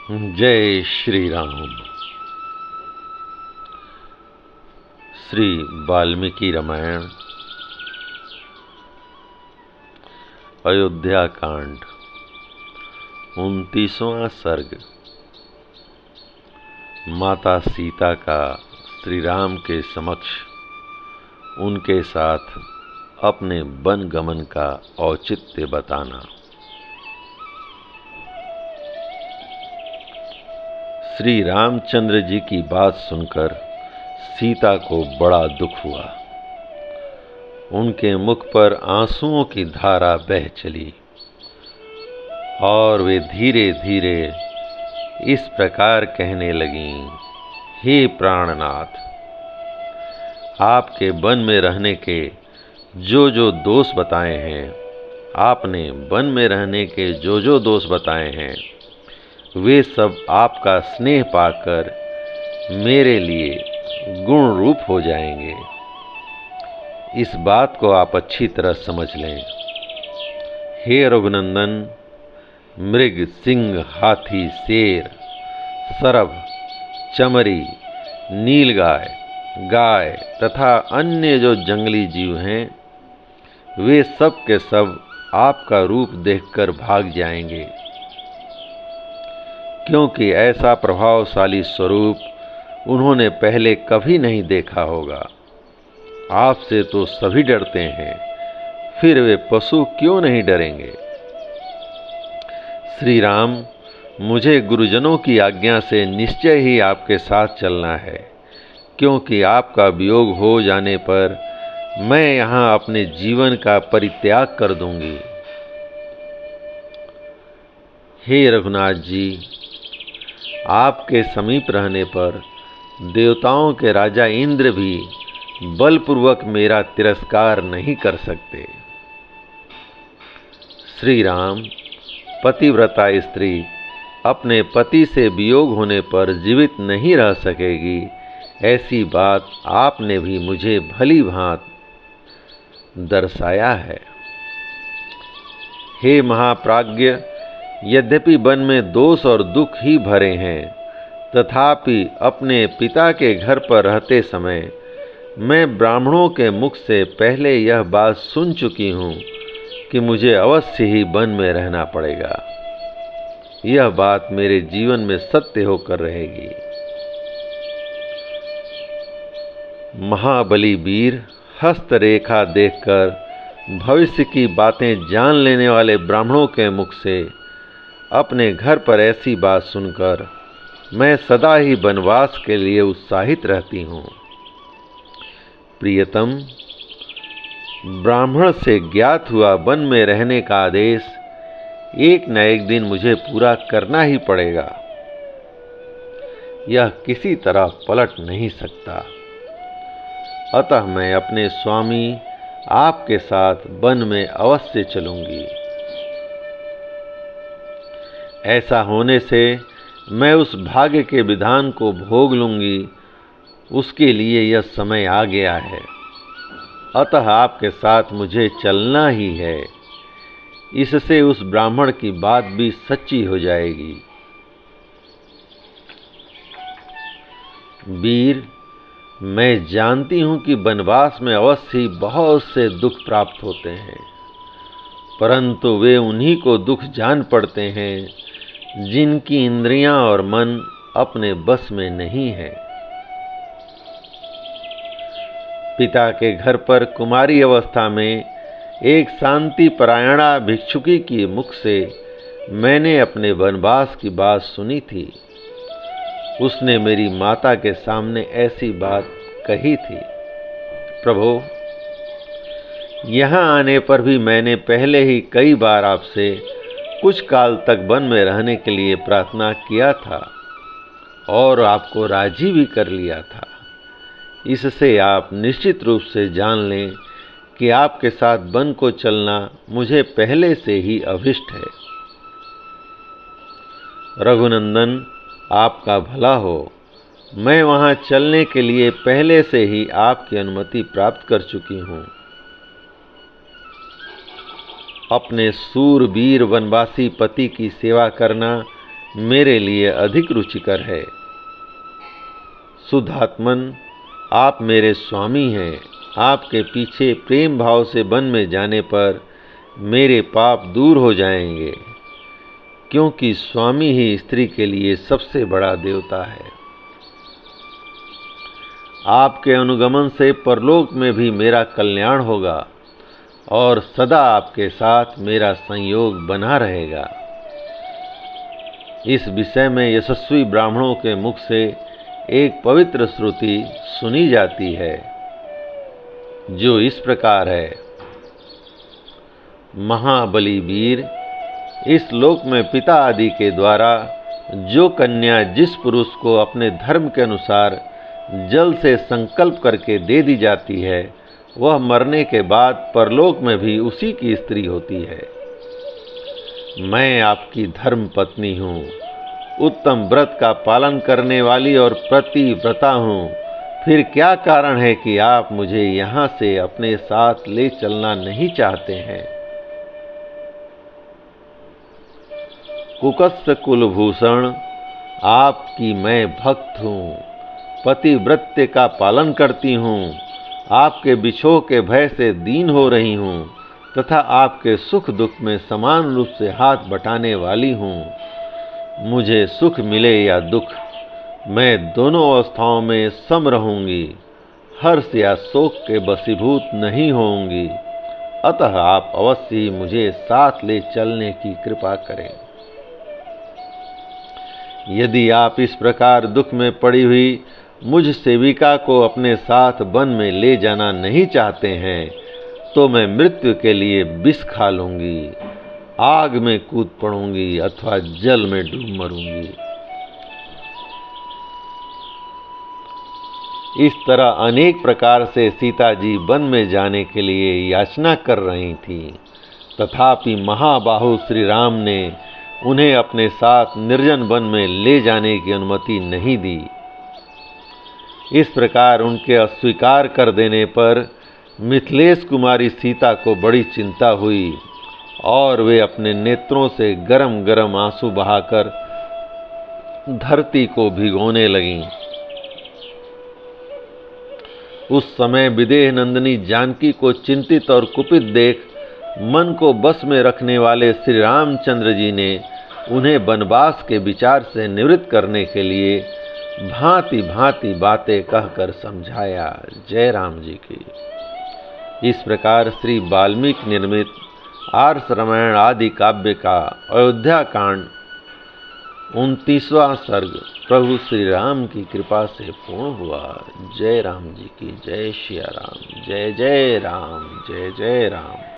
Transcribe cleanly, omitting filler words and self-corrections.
जय श्री राम। श्री वाल्मीकि रामायण अयोध्या कांड 29वां सर्ग। माता सीता का श्री राम के समक्ष उनके साथ अपने वन गमन का औचित्य बताना। श्री रामचंद्र जी की बात सुनकर सीता को बड़ा दुख हुआ। उनके मुख पर आंसुओं की धारा बह चली और वे धीरे धीरे इस प्रकार कहने लगीं, हे प्राणनाथ, आपके वन में रहने के जो जो दोष बताए हैं, आपने वन में रहने के जो जो दोष बताए हैं, वे सब आपका स्नेह पाकर मेरे लिए गुण रूप हो जाएंगे। इस बात को आप अच्छी तरह समझ लें। हे रघुनंदन, मृग, सिंह, हाथी, शेर, सरभ, चमरी, नीलगाय, गाय तथा अन्य जो जंगली जीव हैं, वे सब के सब आपका रूप देखकर भाग जाएंगे, क्योंकि ऐसा प्रभावशाली स्वरूप उन्होंने पहले कभी नहीं देखा होगा। आपसे तो सभी डरते हैं, फिर वे पशु क्यों नहीं डरेंगे। श्री राम, मुझे गुरुजनों की आज्ञा से निश्चय ही आपके साथ चलना है, क्योंकि आपका वियोग हो जाने पर मैं यहाँ अपने जीवन का परित्याग कर दूंगी। हे रघुनाथ जी, आपके समीप रहने पर देवताओं के राजा इंद्र भी बलपूर्वक मेरा तिरस्कार नहीं कर सकते। श्री राम, पतिव्रता स्त्री अपने पति से वियोग होने पर जीवित नहीं रह सकेगी, ऐसी बात आपने भी मुझे भली भांति दर्शाया है। हे महाप्राज्ञ, यद्यपि वन में दोष और दुख ही भरे हैं, तथापि अपने पिता के घर पर रहते समय मैं ब्राह्मणों के मुख से पहले यह बात सुन चुकी हूँ कि मुझे अवश्य ही वन में रहना पड़ेगा। यह बात मेरे जीवन में सत्य होकर रहेगी। महाबली वीर हस्तरेखा देखकर भविष्य की बातें जान लेने वाले ब्राह्मणों के मुख से अपने घर पर ऐसी बात सुनकर मैं सदा ही वनवास के लिए उत्साहित रहती हूँ। प्रियतम, ब्राह्मण से ज्ञात हुआ वन में रहने का आदेश एक न एक दिन मुझे पूरा करना ही पड़ेगा। यह किसी तरह पलट नहीं सकता। अतः मैं अपने स्वामी आपके साथ वन में अवश्य चलूंगी। ऐसा होने से मैं उस भाग्य के विधान को भोग लूंगी, उसके लिए यह समय आ गया है। अतः आपके साथ मुझे चलना ही है। इससे उस ब्राह्मण की बात भी सच्ची हो जाएगी। वीर, मैं जानती हूं कि वनवास में अवश्य ही बहुत से दुख प्राप्त होते हैं, परंतु वे उन्हीं को दुख जान पड़ते हैं जिनकी इंद्रियां और मन अपने बस में नहीं है। पिता के घर पर कुमारी अवस्था में एक शांति परायणा भिक्षुकी के मुख से मैंने अपने वनवास की बात सुनी थी। उसने मेरी माता के सामने ऐसी बात कही थी। प्रभु, यहाँ आने पर भी मैंने पहले ही कई बार आपसे कुछ काल तक वन में रहने के लिए प्रार्थना किया था और आपको राजी भी कर लिया था। इससे आप निश्चित रूप से जान लें कि आपके साथ वन को चलना मुझे पहले से ही अभिष्ट है। रघुनंदन, आपका भला हो। मैं वहाँ चलने के लिए पहले से ही आपकी अनुमति प्राप्त कर चुकी हूँ। अपने सूरवीर वनवासी पति की सेवा करना मेरे लिए अधिक रुचिकर है। शुद्धात्मन, आप मेरे स्वामी हैं। आपके पीछे प्रेम भाव से वन में जाने पर मेरे पाप दूर हो जाएंगे, क्योंकि स्वामी ही स्त्री के लिए सबसे बड़ा देवता है। आपके अनुगमन से परलोक में भी मेरा कल्याण होगा और सदा आपके साथ मेरा संयोग बना रहेगा। इस विषय में यशस्वी ब्राह्मणों के मुख से एक पवित्र श्रुति सुनी जाती है, जो इस प्रकार है। महाबली वीर, इस लोक में पिता आदि के द्वारा जो कन्या जिस पुरुष को अपने धर्म के अनुसार जल से संकल्प करके दे दी जाती है, वह मरने के बाद परलोक में भी उसी की स्त्री होती है। मैं आपकी धर्म पत्नी हूँ, उत्तम व्रत का पालन करने वाली और पतिव्रता हूँ। फिर क्या कारण है कि आप मुझे यहाँ से अपने साथ ले चलना नहीं चाहते हैं? कुकस्य कुलभूषण, आपकी मैं भक्त हूँ, पतिव्रत्य का पालन करती हूँ, आपके बिछोह के भय से दीन हो रही हूँ तथा आपके सुख दुख में समान रूप से हाथ बटाने वाली हूँ। मुझे सुख मिले या दुख, मैं दोनों अवस्थाओं में सम रहूंगी, हर्ष या शोक के वशीभूत नहीं होंगी। अतः आप अवश्य ही मुझे साथ ले चलने की कृपा करें। यदि आप इस प्रकार दुख में पड़ी हुई मुझ सेविका को अपने साथ वन में ले जाना नहीं चाहते हैं, तो मैं मृत्यु के लिए विष खा लूंगी, आग में कूद पड़ूंगी अथवा जल में डूब मरूंगी। इस तरह अनेक प्रकार से सीता जी वन में जाने के लिए याचना कर रही थीं, तथापि महाबाहु श्री राम ने उन्हें अपने साथ निर्जन वन में ले जाने की अनुमति नहीं दी। इस प्रकार उनके अस्वीकार कर देने पर मिथिलेश कुमारी सीता को बड़ी चिंता हुई और वे अपने नेत्रों से गरम गरम आंसू बहाकर धरती को भिगोने लगीं। उस समय विदेह नंदिनी जानकी को चिंतित और कुपित देख मन को बस में रखने वाले श्री रामचंद्र जी ने उन्हें वनवास के विचार से निवृत्त करने के लिए भांति भांति बातें कहकर समझाया। जय राम जी की। इस प्रकार श्री वाल्मीकि निर्मित आर्ष रामायण आदि काव्य का अयोध्या कांड 29वां सर्ग प्रभु श्री राम की कृपा से पूर्ण हुआ। जय राम जी की। जय श्री राम। जय जय राम। जय जय राम।